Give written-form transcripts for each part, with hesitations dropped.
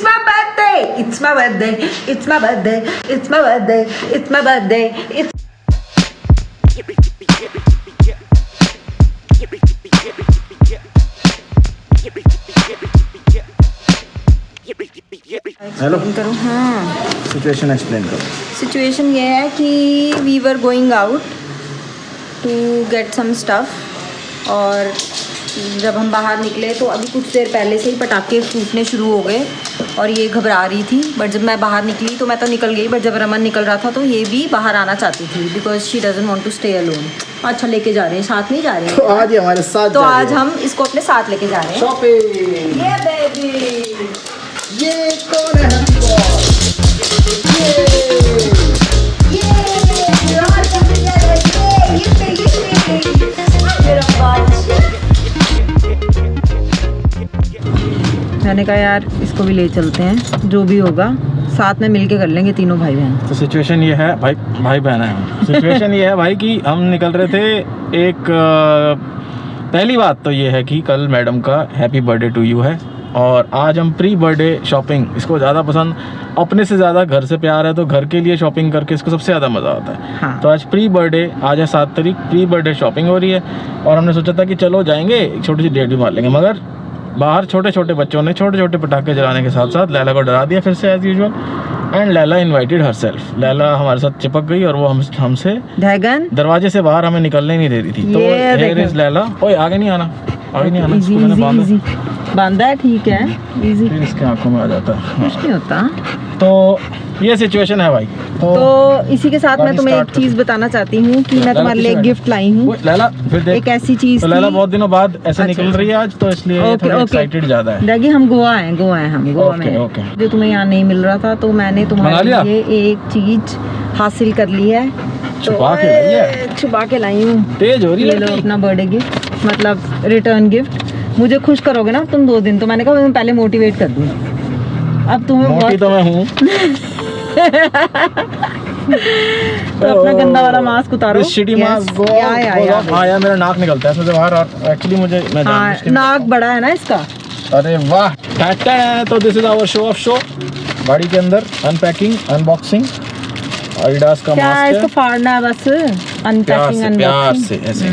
my birthday. It's my birthday. It's my birthday. It's my birthday. It's my birthday. It's hello करो। हाँ, situation explain करो। Situation ये है कि we were going out to get some stuff और जब हम बाहर निकले तो अभी कुछ देर पहले से ही पटाखे फूटने शुरू हो गए और ये घबरा रही थी। बट जब मैं बाहर निकली तो मैं तो निकल गई, बट जब रमन निकल रहा था तो ये भी बाहर आना चाहती थी because she doesn't want to stay alone. अच्छा, लेके जा रहे हैं, साथ नहीं जा रहे हैं। तो आज ही हमारे साथ तो आज हम इसको अपने साथ लेके जा रहे हैं शॉपिंग। ये बेबी, ये कौन है? मैंने कहा यार इसको भी ले चलते हैं, जो भी होगा साथ में मिलके कर लेंगे तीनों भाई बहन। तो सिचुएशन ये है भाई बहन है। सिचुएशन ये है भाई कि हम निकल रहे थे। एक पहली बात तो ये है कि कल मैडम का हैप्पी बर्थडे टू यू है और आज हम प्री बर्थडे शॉपिंग, इसको ज़्यादा पसंद, अपने से ज़्यादा घर से प्यार है तो घर के लिए शॉपिंग करके इसको सबसे ज़्यादा मज़ा आता है। हाँ। तो आज प्री बर्थडे, आज है 7 तारीख, प्री बर्थडे शॉपिंग हो रही है और हमने सोचा था कि चलो जाएंगे, एक छोटी सी डेट भी मार लेंगे। मगर बाहर छोटे छोटे बच्चों ने छोटे छोटे पटाखे जलाने के साथ साथ लैला को डरा दिया फिर से as usual. And Laila invited herself. Laila हमारे साथ चिपक गई और वो हमसे ड्रैगन दरवाजे से बाहर हमें निकलने नहीं दे रही थी। तो हियर इज लैला। ओए आगे नहीं आना, आगे नहीं आना। इसको मैंने बांधा है, ठीक है, इजी। फिर इसके आंखों में आ जाता है। कुछ नहीं होता। तो ये सिचुएशन है भाई। तो इसी के साथ मैं तुम्हें एक चीज बताना चाहती हूँ कि मैं तुम्हारे लिए एक गिफ्ट लाई हूँ। लैला फिर देख, एक ऐसी चीज तो लैला बहुत दिनों बाद ऐसे निकल रही है आज, तो इसलिए थोड़ी एक्साइटेड ज्यादा है। देखिए हम गोवा हैं हम गोवा में। जो तुम्हें यहाँ नहीं मिल रहा था तो मैंने तुम्हारे लिए एक चीज हासिल कर ली है। छुपा के लाई है? छुपा के लाई हूँ। तेज हो रही है। ये लो अपना बर्थडे गिफ्ट, मतलब रिटर्न गिफ्ट। मुझे खुश करोगे ना तुम 2 दिन, तो मैंने कहा मैं पहले मोटिवेट कर दूँ। अब तुम्हें मोटी तो मैं हूँ। तो अपना गंदा वाला मास्क उतारो। मास्क आया, मेरा नाक निकलता है इसमें से बाहर। और एक्चुअली मुझे नाक बड़ा है ना इसका। अरे वाह, तो this is our show of show. गाड़ी के अंदर अनपैकिंग, अनबॉक्सिंग, एडिडास का क्या मास्क है। इसको फाड़ना है बस, अनपैकिंग प्यार से ऐसे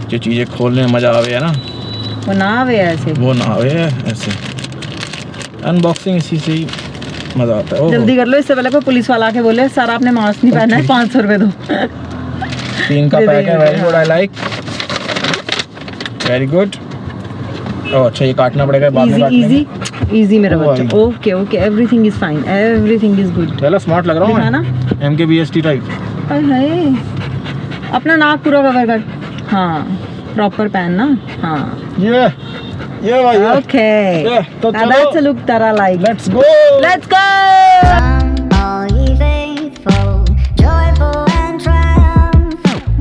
जो चीजें खोलने में मजा आवे है ना, वो ना आवे ऐसे, वो ना आवे ऐसे। अनबॉक्सिंग इसी से ही मजा आता है। जल्दी कर लो, इससे पहले कोई पुलिस वाला आके बोले सर आपने मास्क नहीं पहना है, 500 रुपए दो। 3 का पैक है। Very good, I like, very good. Oh अच्छा, ये काटना पड़ेगा बाद में। इजी मेरा बच्चा। Okay okay, everything is fine, everything is good. चलो स्मार्ट लग रहा हूँ ना, MKBST टाइप। अरे अपना नाक पूरा कवर कर। हाँ प्रॉपर पहनना। हाँ ये भाई। ओके, तो now that's a look that I like. Let's go. Let's go. All ye faithful, joyful and triumphant,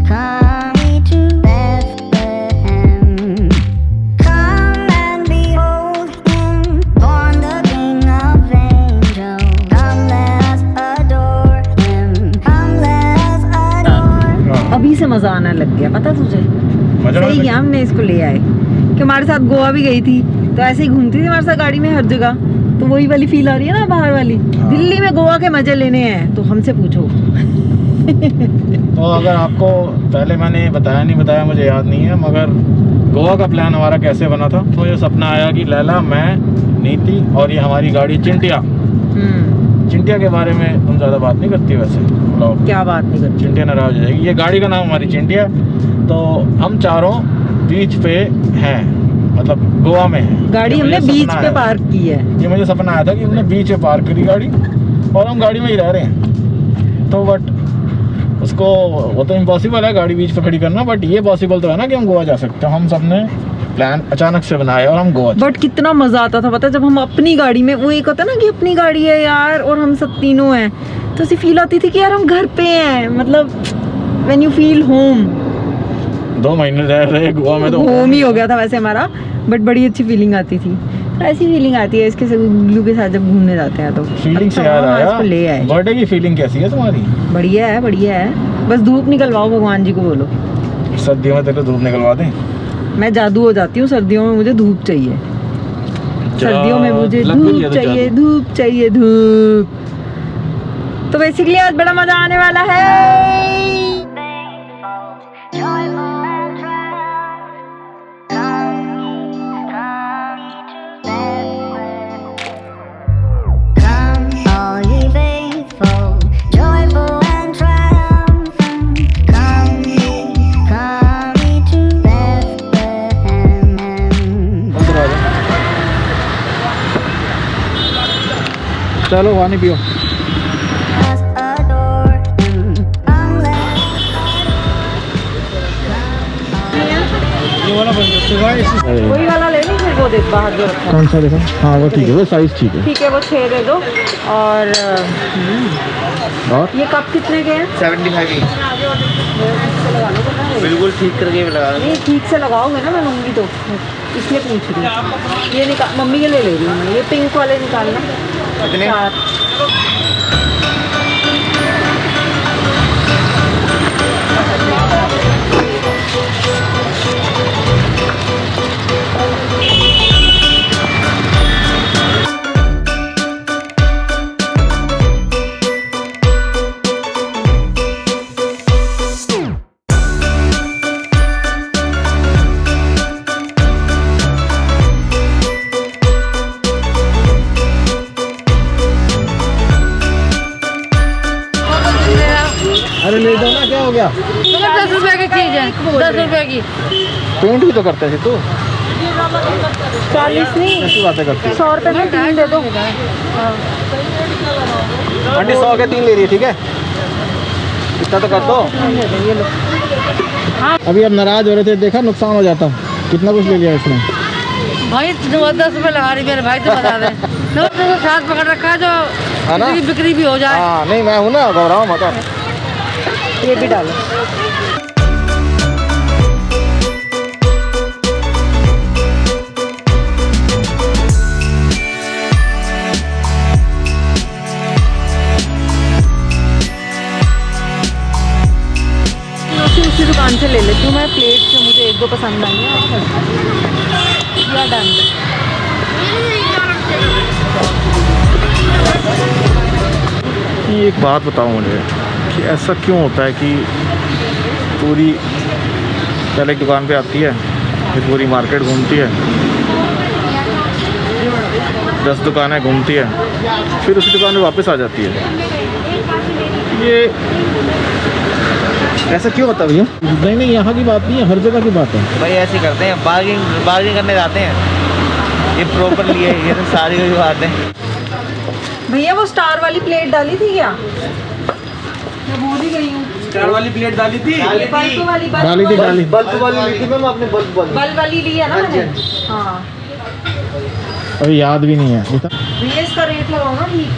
come ye to Bethlehem. Come and behold him, born the King of angels. Come let us adore him, come let us adore. अभी से मजा आने लग गया, पता तुझे? सही किया हमने इसको ले आए, कि हमारे साथ गोवा भी गई थी तो ऐसे ही घूमती थी हमारे साथ गाड़ी में हर जगह, तो वही वाली फील आ रही है ना बाहर वाली। दिल्ली में गोवा के मजे लेने हैं तो हमसे पूछो। तो अगर आपको पहले मैंने बताया मुझे याद नहीं है, मगर गोवा का प्लान हमारा कैसे बना था। तो ये सपना आया कि लैला, मैं, नीति और ये हमारी गाड़ी चिंटिया। चिंटिया के बारे में तुम ज़्यादा बात नहीं करती वैसे। क्या बात नहीं करती? चिंटिया नाराज हो जाएगी। ये गाड़ी का नाम हमारी चिंटिया। तो हम चारों बीच पे हैं, मतलब गोवा में है। गाड़ी हमने बीच पे पार्क की है। ये मुझे सपना आया था कि हमने बीच पे पार्क करी गाड़ी और हम गाड़ी में ही रह रहे हैं। तो बट उसको, वो तो इम्पॉसिबल है गाड़ी बीच पे खड़ी करना, बट ये पॉसिबल तो है ना कि हम गोवा जा सकते हैं। हम सब ने प्लान अचानक से बनाया और हम गोवा। बट कितना मजा आता था पता है, जब हम अपनी गाड़ी में, वो एक होता है ना कि अपनी गाड़ी है यार और हम सब तीनों हैं, तो ऐसी फील आती थी कि यार हम घर पे हैं। मतलब व्हेन यू फील होम। 2 महीने रह रहे गोवा में, तो होम ही हो गया था वैसे हमारा, बट बड़ी अच्छी फीलिंग आती थी। तो ऐसी फीलिंग आती है इसके गुल्लू के साथ जब घूमने जाते हैं तो। फीलिंग से याद आया, ले आए। बर्थडे की फीलिंग कैसी है तुम्हारी? बढ़िया है, बढ़िया है। बस धूप निकलवाओ, भगवान जी को बोलो सर्दियों में तेरे धूप निकलवा दें। मैं जादू हो जाती हूँ सर्दियों में, मुझे धूप चाहिए। सर्दियों में मुझे लग गई है धूप तो चाहिए, जादू। धूप चाहिए, धूप। तो बेसिकली आज बड़ा मजा आने वाला है। joyful and triumphant. Come, all ye faithful, joyful and triumphant. Come ye to Bethlehem. चलो पानी पियो। Let's adore him. Come, let's ये वाला बन सकता है। वही वाला ले ली, फिर वो देख बाहर जो रखा है। कौन सा देखा? हाँ वो ठीक है, वो साइज ठीक है। ठीक है, वो 6 दे दो। और और ये कप कितने के हैं? 75 की लगा लो ना। बिल्कुल ठीक करके लगा नहीं, ठीक से लगाओगे ना, मैं लूँगी तो इसलिए पूछ रही हूँ। ये निकाल, मम्मी के ले रही हूँ मैं। ये पिंक वाले निकालना। कितने? 4। अरे ले दो ना, क्या हो गया? 10 रुपए की चीज है, 10 रुपए की। पेंट भी तो करते थे तू, 40 नहीं, ऐसी बातें करती है। 100 रुपए में 3 दे दो। आंटी 100 के 3 ले रही है, ठीक है? इतना तो कर दो। ये लो। अभी अब नाराज हो रहे थे, देखा नुकसान हो जाता। कितना कुछ ले लिया इसने। भाई 10 रुपए लगा रही मेरे भाई, तो बता दे। तो साथ पकड़ रखा है जो है ना? किसी की बिक्री भी हो जाए। हाँ नहीं, मैं हूँ ना, घबराओ मत। ये भी डालो। उसी दुकान से ले लेती हूँ मैं प्लेट, जो मुझे 1-2 पसंद आई है। या डन। ये एक बात बताओ मुझे कि ऐसा क्यों होता है कि पूरी पहले एक दुकान पे आती है, फिर पूरी मार्केट घूमती है, 10 दुकानें घूमती है, फिर उसी दुकान पे वापस आ जाती है। ये ऐसा क्यों होता है भैया? नहीं नहीं, यहाँ की बात नहीं है, हर जगह की बात है। भाई ऐसे करते हैं, बार्गिंग करने जाते हैं। ये प्रॉपर लिए ये तो सारी कोई बात है। भैया वो स्टार वाली प्लेट डाली थी क्या? मैं भूल ही गई हूँ। स्टार वाली प्लेट डाली थी। बल्ब वाली, डाली थी, डाली। बल्ब वाली ली थी मैम आपने, बल्ब वाली ली है ना मैंने। हाँ अभी याद भी नहीं है। भैया इसका रेट लगाओ ना ठीक।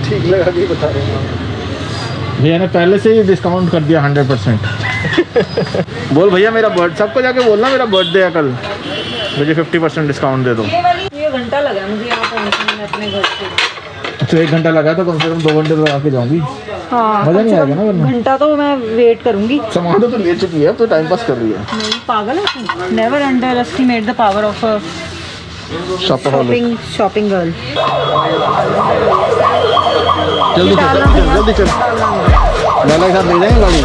ठीक लगा के बता रहे हैं। भैया ने पहले से ही डिस्काउंट कर दिया 100%। बोल भैया, मेरा बर्थ, सबको जाके बोलना मेरा बर्थडे है कल, मुझे 50% डिस्काउंट दे दो। ये घंटा लगा मुझे यहाँ पहुँचने में अपने घर से। अच्छा 1 घंटा लगा तो कम से कम 2 घंटे लगा के जाऊंगी। हाँ, मजा नहीं आएगा ना वरना। घंटा तो मैं वेट करूंगी। सामान तो ले चुकी है, अब तो टाइम पास कर रही है। नहीं पागल है, never under estimate the power of a shopping girl. जल्दी चल, जल्दी चल, लाला के साथ ले जाएंगे गाड़ी।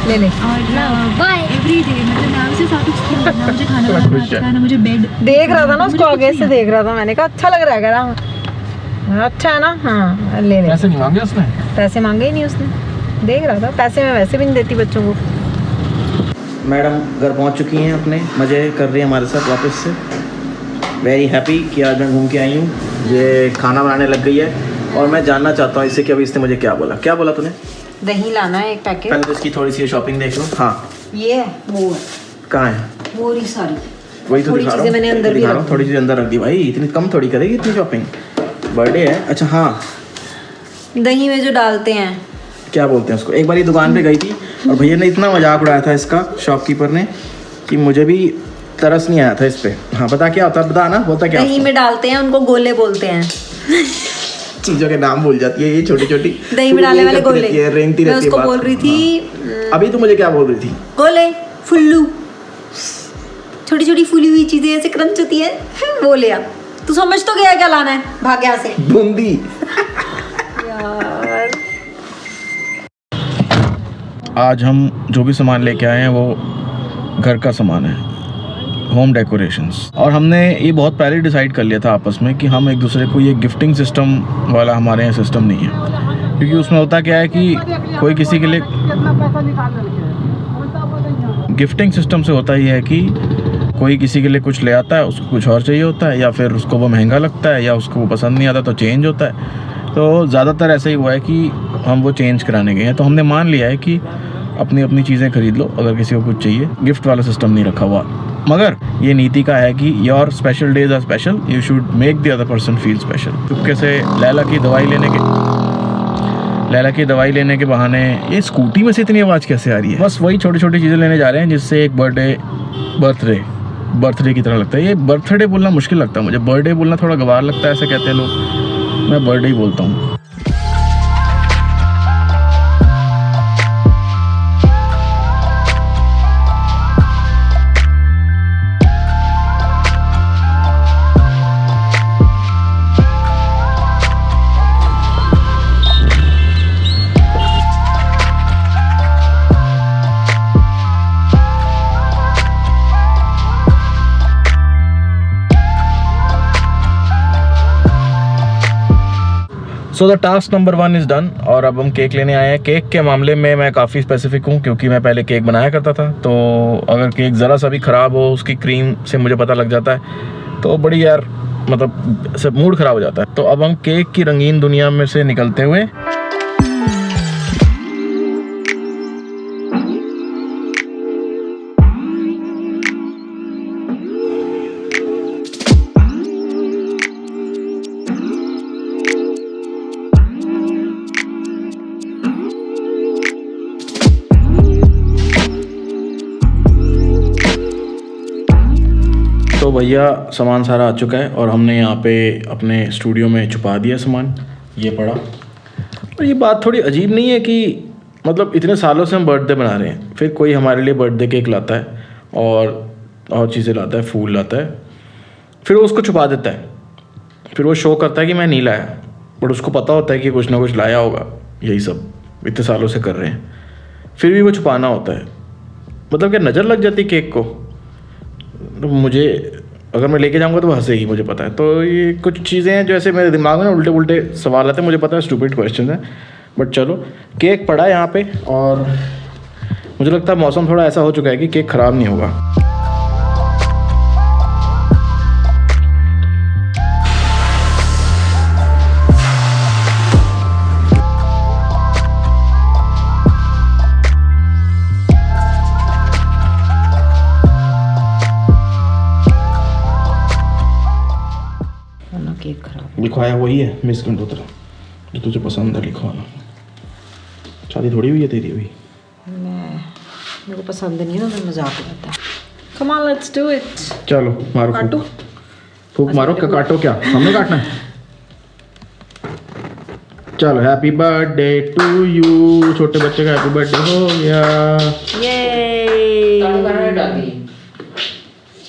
ले ले। एवरी डे मतलब मैं उसे सब कुछ किया, ना मुझे खाना बनाना आता है, ना मुझे बेड। देख रहा था ना उसको, आगे से देख रहा था, मैंने कहा अच्छा लग रहा है, कह रहा अच्छा है ना। हाँ ले ले। पैसे नहीं मांगे उसने? पैसे मांगे ही नहीं उसने, देख रहा था। पैसे मैं वैसे भी नहीं देती बच्चों को। मैडम घर पहुंच चुकी हैं, अपने मज़े कर रही हैं हमारे साथ वापस से। वेरी हैप्पी कि आज मैं घूम के आई हूँ। ये खाना बनाने लग गई है और मैं जानना चाहता हूँ इससे कि अभी इसने मुझे क्या बोला। क्या बोला तूने? दही लाना है 1 पैकेट। पहले तो इसकी थोड़ी सी शॉपिंग देख लो। हाँ ये है वो है, कहाँ है? वो रही सारी। वही तो थोड़ी दिखा रहा चीज़ें मैंने अंदर भी दिखा रहा हूँ, रख थोड़ी चीज़ अंदर रख दी भाई। इतनी कम थोड़ी करेगी इतनी शॉपिंग, बर्थडे है। अच्छा हाँ, दही में जो डालते हैं, क्या बोलते हैं उसको। एक बार ये दुकान पे गई थी और भैया ने इतना मजाक उड़ाया था इसका, शॉपकीपर ने, कि मुझे भी तरस नहीं आया था इस पे। हाँ बता क्या होता है, बता ना, होता क्या? दही में डालते हैं उनको, गोले बोलते हैं। चीजों के नाम भूल जाती है ये छोटी छोटी। दही में डालने वाले गोले। रेंगती मैं रहती है उसको बात। बोल रही थी हाँ। अभी तो मुझे क्या बोल रही थी? गोले, फुल्लू, छोटी छोटी फूली हुई चीजें ऐसे क्रंच होती है, वो लिया। तू समझ तो गया क्या लाना है, भाग यहाँ से। बूंदी। यार आज हम जो भी सामान लेके आए हैं वो घर का सामान है, होम डेकोरेशंस। और हमने ये बहुत पहले डिसाइड कर लिया था आपस में कि हम एक दूसरे को, ये गिफ्टिंग सिस्टम वाला हमारे यहाँ सिस्टम नहीं है, क्योंकि उसमें होता क्या है कि कोई किसी के लिए गिफ्टिंग सिस्टम से होता ही है कि कोई किसी के लिए कुछ ले आता है, उसको कुछ और चाहिए होता है, या फिर उसको वो महंगा लगता है, या उसको वो पसंद नहीं आता तो चेंज होता है। तो ज़्यादातर ऐसा ही हुआ है कि हम वो चेंज कराने गए हैं। तो हमने मान लिया है कि अपनी अपनी चीज़ें खरीद लो, अगर किसी को कुछ चाहिए। गिफ्ट वाला सिस्टम नहीं रखा हुआ, मगर ये नीति का है कि your special days are special, you should make the other person feel special. चुपके से लैला की दवाई लेने के बहाने, ये स्कूटी में से इतनी आवाज़ कैसे आ रही है? बस वही छोटी छोटी चीज़ें लेने जा रहे हैं जिससे एक बर्थडे की तरह लगता है। ये बर्थडे बोलना मुश्किल लगता है मुझे, बर्थडे बोलना थोड़ा गवार लगता है, ऐसे कहते हैं लोग। मैं बर्थडे ही बोलता हूँ। So the task number 1 is done और अब हम केक लेने आए हैं। केक के मामले में मैं काफ़ी स्पेसिफिक हूँ क्योंकि मैं पहले केक बनाया करता था, तो अगर केक ज़रा सा भी ख़राब हो उसकी क्रीम से मुझे पता लग जाता है, तो बड़ी यार मतलब सब मूड ख़राब हो जाता है। तो अब हम केक की रंगीन दुनिया में से निकलते हुए तो भैया सामान सारा आ चुका है और हमने यहाँ पे अपने स्टूडियो में छुपा दिया सामान, ये पड़ा। और ये बात थोड़ी अजीब नहीं है कि मतलब इतने सालों से हम बर्थडे बना रहे हैं, फिर कोई हमारे लिए बर्थडे केक लाता है और चीज़ें लाता है, फूल लाता है, फिर वो उसको छुपा देता है, फिर वो शो करता है कि मैं नहीं लाया, बट उसको पता होता है कि कुछ ना कुछ लाया होगा। यही सब इतने सालों से कर रहे हैं, फिर भी वो छुपाना होता है। मतलब क्या नज़र लग जाती केक को? तो मुझे अगर मैं लेके जाऊंगा तो वो हंसेगी, मुझे पता है। तो ये कुछ चीज़ें हैं जो ऐसे मेरे दिमाग में ना उल्टे उल्टे सवाल आते हैं, मुझे पता है स्टूपिड क्वेश्चन है, बट चलो केक पड़ा है यहाँ पे और मुझे लगता है मौसम थोड़ा ऐसा हो चुका है कि केक ख़राब नहीं होगा। केक खराब लिखवाया वही है मिस गंडोत्रा जो तुझे पसंद है लिखवाना। शादी थोड़ी हुई है तेरी अभी। मेरे को पसंद नहीं है ना, तो मजाक उड़ाता है। Come on let's do it. चलो मारो काटो। फूक मारो। क्या काटो? क्या हमने काटना है? चलो हैप्पी बर्थडे टू यू। छोटे बच्चे का हैप्पी बर्थडे हो गया।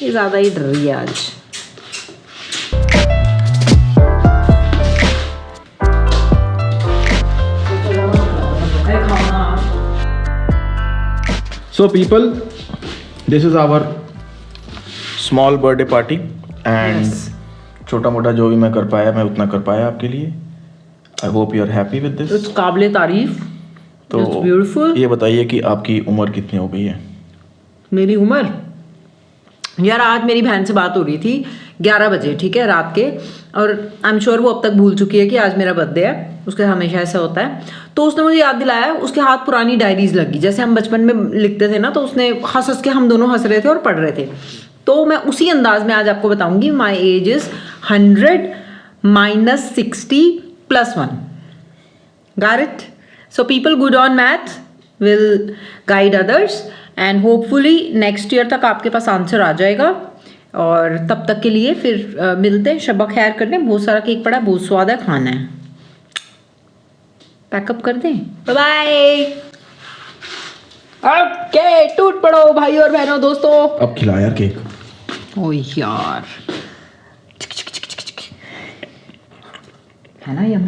ये ज़्यादा ही डर रही है आज। So people, this is our small birthday party and छोटा मोटा जो भी मैं कर पाया मैं उतना कर पाया आपके लिए। I hope you are happy with this. It's काबिले तारीफ। तो It's beautiful। ये बताइए कि आपकी उम्र कितनी हो गई है? मेरी उम्र यार, आज मेरी बहन से बात हो रही थी 11 बजे, ठीक है, रात के, और आई एम श्योर वो अब तक भूल चुकी है कि आज मेरा बर्थडे है। उसके हमेशा ऐसा होता है। तो उसने मुझे याद दिलाया, उसके हाथ पुरानी डायरीज लगी, जैसे हम बचपन में लिखते थे ना, तो उसने हंस हंस के, हम दोनों हंस रहे थे और पढ़ रहे थे। तो मैं उसी अंदाज में आज आपको बताऊंगी। My age is 100 - 60 + 1। Got it? So people good on math will guide others and hopefully next year तक आपके पास आंसर आ जाएगा। और तब तक के लिए फिर मिलते हैं, शब्बा खैर करने। बहुत सारा केक पड़ा है, बहुत स्वाद है, खाना है। पैकअप कर दें, बाय बाय। ओके, टूट पड़ो भाई और बहनों, दोस्तों। अब खिला यार केक। ओ यार, है ना यम।